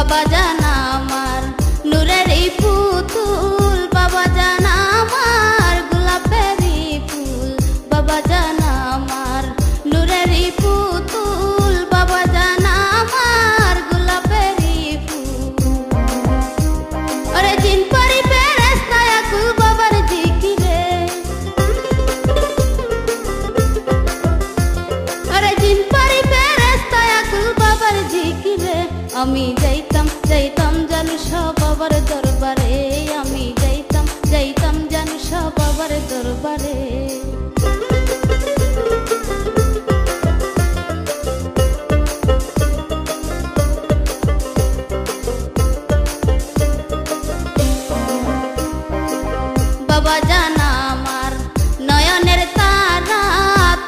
বাবা জানা আমার নূরেরই পুতুল, বাবা জানা আমার গোলাপেরই ফুল, বাবা জানা আমার নূরেরই পুতুল, বাবা জানা আমার গোলাপেরই ফুল। ওরে জিন পরি ফেরেশতা আকুল বাবার জিকিরে, ওরে জিন পরি ফেরেশতা আকুল বাবার জিকিরে, আমি যাইতাম যাইতাম জানু সব বাবার দরবারে, আমি যাইতাম যাইতাম জানু সব বাবার দরবারে। বাবা জানা আমার নয়নের তারা,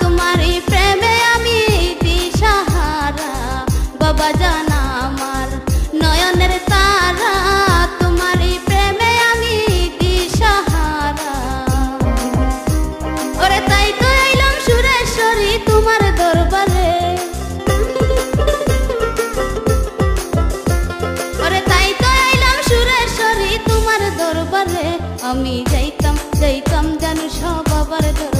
তোমারই প্রেমে আমি দিশাহারা, বাবা জানা আমার নয়নের তারা, তোমারই প্রেমে আমি দিশাহারা। ওরে তাই তো আইলাম সুরেশ্বরী তোমার দরবারে, ওরে তাই তো আইলাম সুরেশ্বরী তোমার দরবারে, আমি যাইতাম যাইতাম জানু সব বাবার দরবারে।